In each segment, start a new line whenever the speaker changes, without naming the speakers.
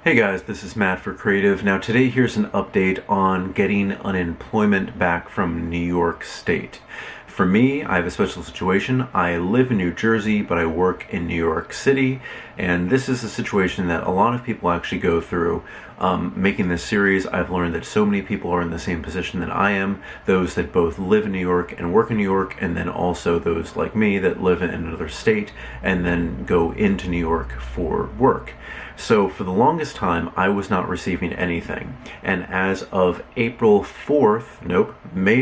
Hey guys, this is Matt for Creative. Now today here's an update on getting unemployment back from New York State. For me, I have a special situation. I live in New Jersey, but I work in New York City, and this is a situation that a lot of people actually go through. Making this series, I've learned that so many people are in the same position that I am, those that both live in New York and work in New York, and then also those like me that live in another state and then go into New York for work. So for the longest time, I was not receiving anything. And as of May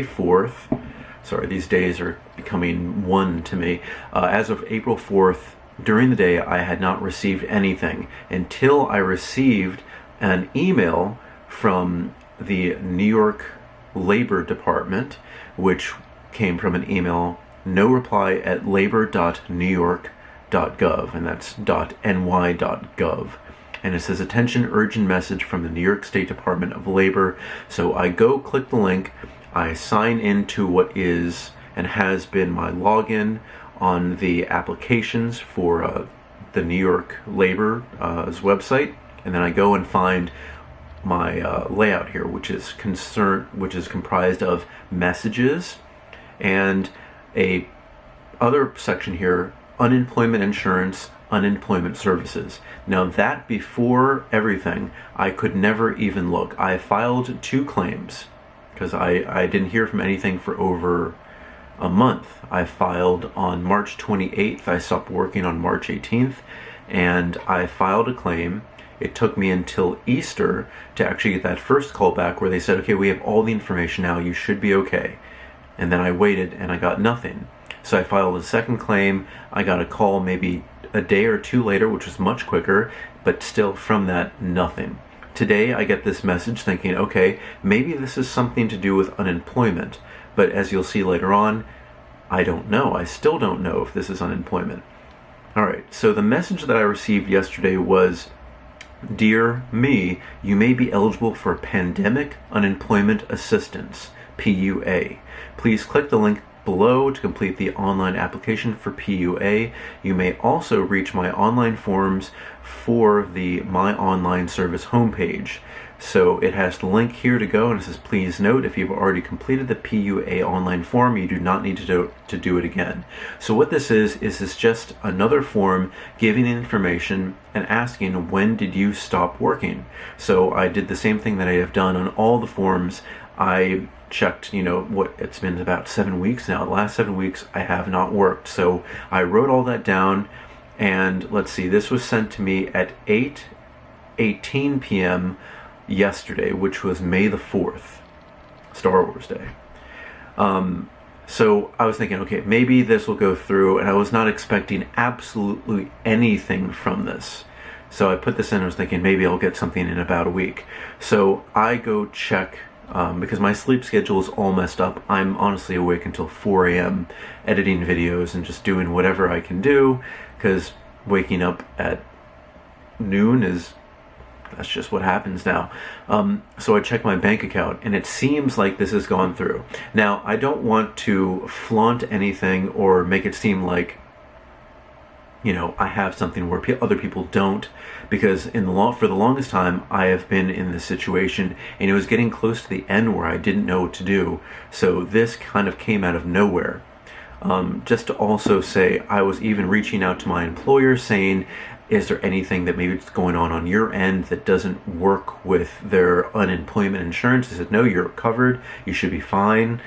4th, sorry, these days are becoming one to me. As of April 4th, during the day, I had not received anything until I received an email from the New York Labor Department, which came from an email, no reply at labor.newyork.gov, and that's .ny.gov. And it says, attention, urgent message from the New York State Department of Labor. So I go click the link, I sign into what is and has been my login on the applications for the New York Labor's website, and then I go and find my layout here, which is comprised of messages and a other section here, unemployment insurance, unemployment services. Now that before everything, I could never even look. I filed 2 claims because I didn't hear from anything for over a month. I filed on March 28th. I stopped working on March 18th, and I filed a claim. It took me until Easter to actually get that first call back where they said, okay, we have all the information now, you should be okay. And then I waited and I got nothing. So I filed a second claim. I got a call maybe a day or 2 later, which was much quicker, but still from that, nothing. Today I get this message thinking, okay, maybe this is something to do with unemployment, but as you'll see later on, I don't know. I still don't know if this is unemployment. Alright, so the message that I received yesterday was, Dear me, you may be eligible for Pandemic Unemployment Assistance, PUA. Please click the link below to complete the online application for PUA. You may also reach my online forms for the My Online Service homepage. So it has the link here to go, and it says, please note, if you've already completed the PUA online form, you do not need to do it again. So what this is it's just another form giving information and asking, when did you stop working? So I did the same thing that I have done on all the forms. I checked, it's been about 7 weeks now. The last 7 weeks I have not worked. So I wrote all that down, and let's see, this was sent to me at 8:18 p.m. yesterday, which was May the 4th, Star Wars Day. So I was thinking, okay, maybe this will go through, and I was not expecting absolutely anything from this. So I put this in, I was thinking maybe I'll get something in about a week. So I go check, because my sleep schedule is all messed up. I'm honestly awake until 4 a.m. editing videos and just doing whatever I can do, because waking up at noon that's just what happens now. So I check my bank account, and it seems like this has gone through. Now, I don't want to flaunt anything or make it seem like, I have something where other people don't, because for the longest time I have been in this situation, and it was getting close to the end where I didn't know what to do. So this kind of came out of nowhere. Just to also say, I was even reaching out to my employer saying, is there anything that maybe it's going on your end that doesn't work with their unemployment insurance? They said, no, you're covered, you should be fine.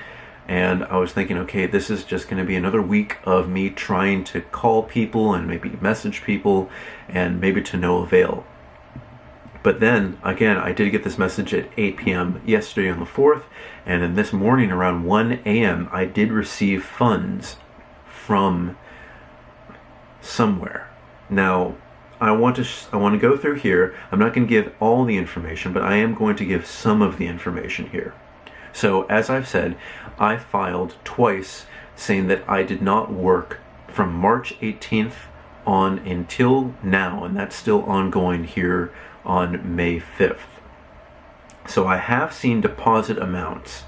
And I was thinking, okay, this is just going to be another week of me trying to call people and maybe message people, and maybe to no avail. But then, again, I did get this message at 8 p.m. yesterday on the 4th, and then this morning around 1 a.m. I did receive funds from somewhere. Now, I want to go through here. I'm not going to give all the information, but I am going to give some of the information here. So, as I've said, I filed twice saying that I did not work from March 18th on until now, and that's still ongoing here on May 5th. So I have seen deposit amounts.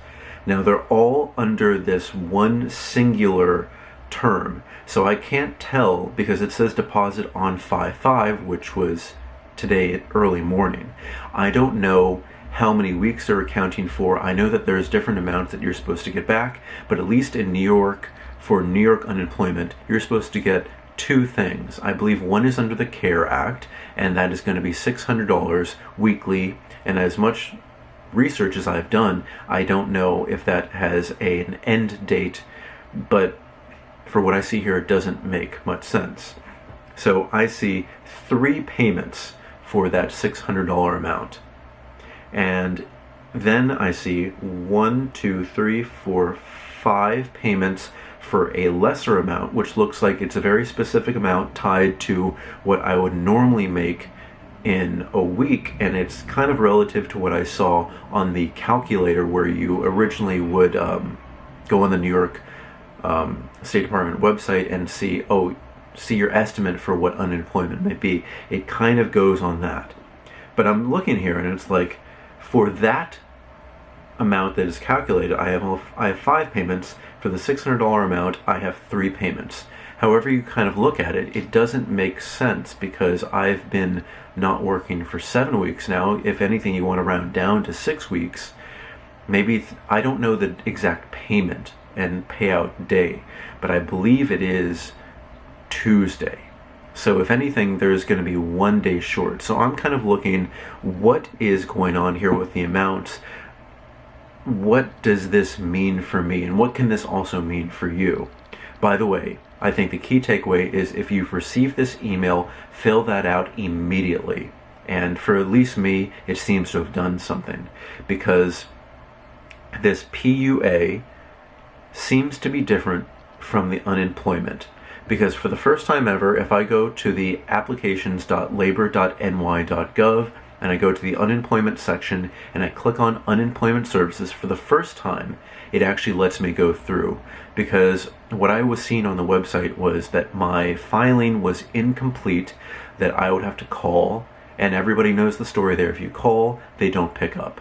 Now they're all under this one singular term, so I can't tell because it says deposit on 5/5, which was today early morning. I don't know how many weeks they're accounting for. I know that there's different amounts that you're supposed to get back, but at least in New York, for New York unemployment, you're supposed to get two things. I believe one is under the CARE Act, and that is going to be $600 weekly, and as much research as I've done, I don't know if that has an end date, but for what I see here, it doesn't make much sense. So I see 3 payments for that $600 amount. And then I see 1, 2, 3, 4, 5 payments for a lesser amount, which looks like it's a very specific amount tied to what I would normally make in a week, and it's kind of relative to what I saw on the calculator where you originally would go on the New York State Department website and see your estimate for what unemployment may be. It kind of goes on that. But I'm looking here and it's like, for that amount that is calculated, I have 5 payments. For the $600 amount, I have 3 payments. However you kind of look at it, it doesn't make sense because I've been not working for 7 weeks now. If anything, you want to round down to 6 weeks. Maybe, I don't know the exact payment and payout day, but I believe it is Tuesday. So if anything, there's going to be 1 day short. So I'm kind of looking, what is going on here with the amounts? What does this mean for me? And what can this also mean for you? By the way, I think the key takeaway is if you've received this email, fill that out immediately. And for at least me, it seems to have done something, because this PUA seems to be different from the unemployment. Because for the first time ever, if I go to the applications.labor.ny.gov and I go to the unemployment section and I click on unemployment services, for the first time, it actually lets me go through. Because what I was seeing on the website was that my filing was incomplete, that I would have to call, and everybody knows the story there. If you call, they don't pick up.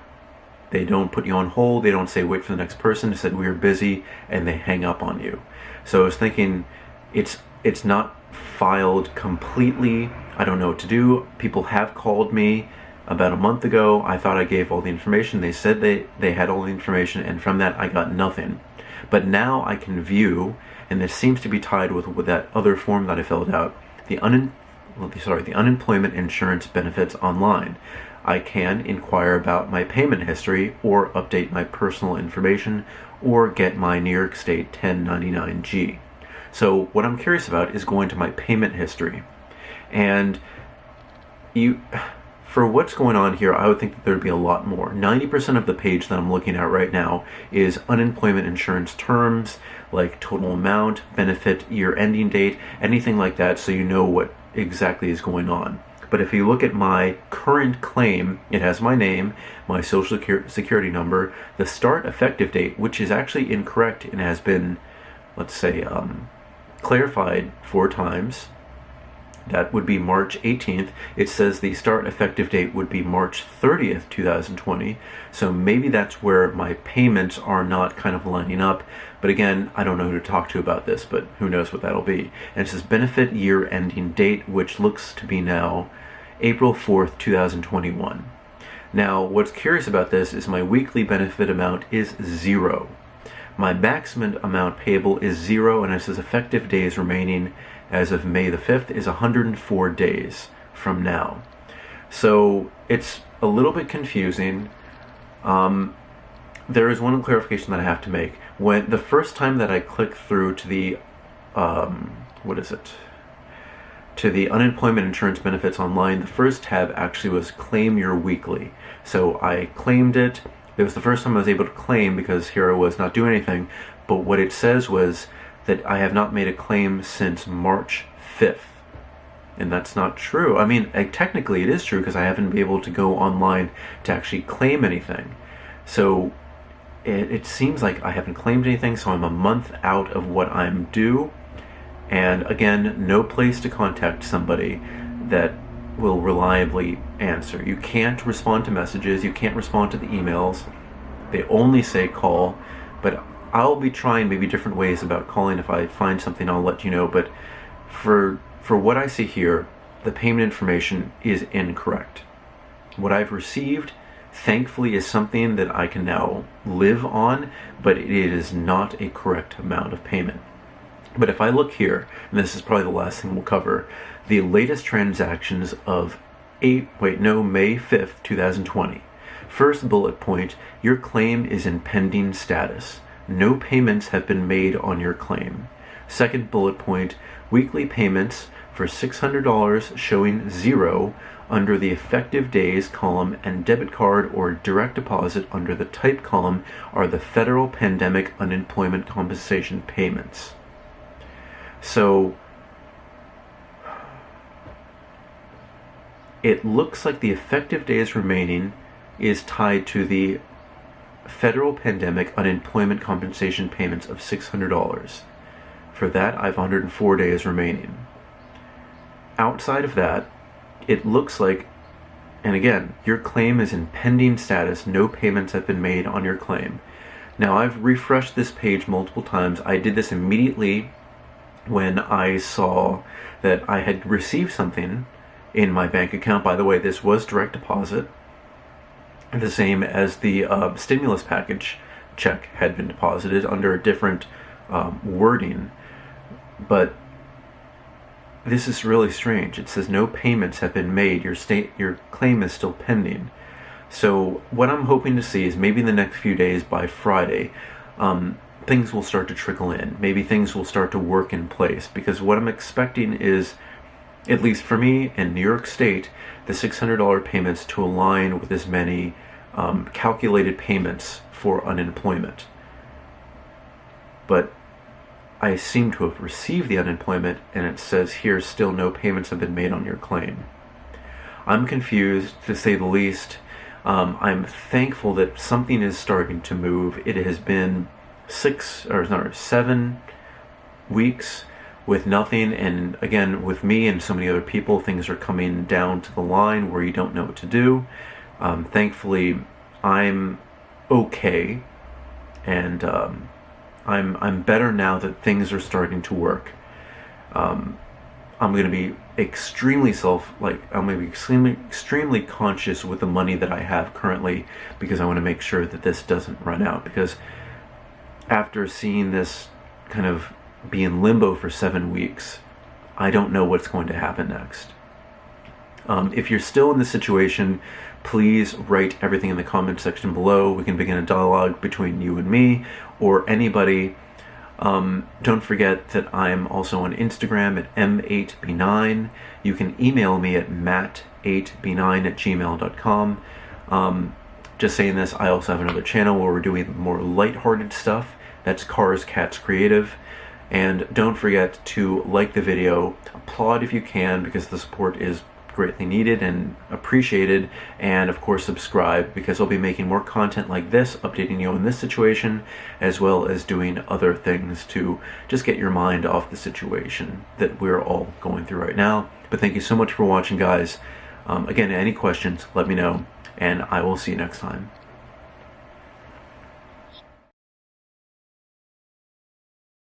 They don't put you on hold, they don't say wait for the next person, they said we're busy, and they hang up on you. So I was thinking, it's not filed completely. I don't know what to do. People have called me about a month ago. I thought I gave all the information. They said they had all the information, and from that I got nothing. But now I can view, and this seems to be tied with that other form that I filled out, the unemployment insurance benefits online. I can inquire about my payment history, or update my personal information, or get my New York State 1099-G. So what I'm curious about is going to my payment history. And for what's going on here, I would think that there'd be a lot more. 90% of the page that I'm looking at right now is unemployment insurance terms, like total amount, benefit, year ending date, anything like that, so you know what exactly is going on. But if you look at my current claim, it has my name, my social security number, the start effective date, which is actually incorrect and has been, let's say, clarified 4 times. That would be March 18th. It says the start effective date would be March 30th, 2020. So maybe that's where my payments are not kind of lining up. But again, I don't know who to talk to about this, but who knows what that'll be. And it says benefit year ending date, which looks to be now April 4th, 2021. Now, what's curious about this is my weekly benefit amount is 0. My maximum amount payable is 0, and it says effective days remaining as of May the 5th is 104 days from now. So it's a little bit confusing. There is one clarification that I have to make. When the first time that I clicked through to the to the unemployment insurance benefits online, the first tab actually was claim your weekly. So I claimed it. It was the first time I was able to claim, because here I was not doing anything. But what it says was that I have not made a claim since March 5th. And that's not true. I mean, technically it is true, because I haven't been able to go online to actually claim anything. So it seems like I haven't claimed anything, so I'm a month out of what I'm due. And again, no place to contact somebody that will reliably answer. You can't respond to messages, you can't respond to the emails. They only say call, but I'll be trying maybe different ways about calling. If I find something, I'll let you know. But for what I see here, the payment information is incorrect. What I've received, thankfully, is something that I can now live on, but it is not a correct amount of payment. But if I look here, and this is probably the last thing we'll cover, the latest transactions of May 5th, 2020. First bullet point, your claim is in pending status. No payments have been made on your claim. Second bullet point, weekly payments for $600 showing 0 under the effective days column, and debit card or direct deposit under the type column are the federal pandemic unemployment compensation payments. So it looks like the effective days remaining is tied to the federal pandemic unemployment compensation payments of $600. For that, I have 104 days remaining. Outside of that, it looks like, and again, your claim is in pending status. No payments have been made on your claim. Now, I've refreshed this page multiple times. I did this immediately when I saw that I had received something in my bank account. By the way, this was direct deposit, the same as the stimulus package check had been deposited under a different wording. But this is really strange. It says no payments have been made. Your claim is still pending. So what I'm hoping to see is maybe in the next few days, by Friday, things will start to trickle in. Maybe things will start to work in place, because what I'm expecting is, at least for me in New York State, the $600 payments to align with as many calculated payments for unemployment. But I seem to have received the unemployment, and it says here still no payments have been made on your claim. I'm confused, to say the least. I'm thankful that something is starting to move. It has been 7 weeks with nothing, and again, with me and so many other people, things are coming down to the line where you don't know what to do. Thankfully, I'm okay, and I'm better now that things are starting to work. I'm going to be extremely conscious with the money that I have currently, because I want to make sure that this doesn't run out. Because after seeing this kind of be in limbo for 7 weeks, I don't know what's going to happen next. If you're still in this situation, please write everything in the comment section below. We can begin a dialogue between you and me, or anybody. Don't forget that I'm also on Instagram at m8b9. You can email me at matt8b9@gmail.com. Just saying this, I also have another channel where we're doing more lighthearted stuff. That's Cars Cats Creative. And don't forget to like the video, applaud if you can, because the support is greatly needed and appreciated, and of course subscribe, because I'll be making more content like this, updating you on this situation, as well as doing other things to just get your mind off the situation that we're all going through right now. But thank you so much for watching, guys. Again, any questions, let me know, and I will see you next time.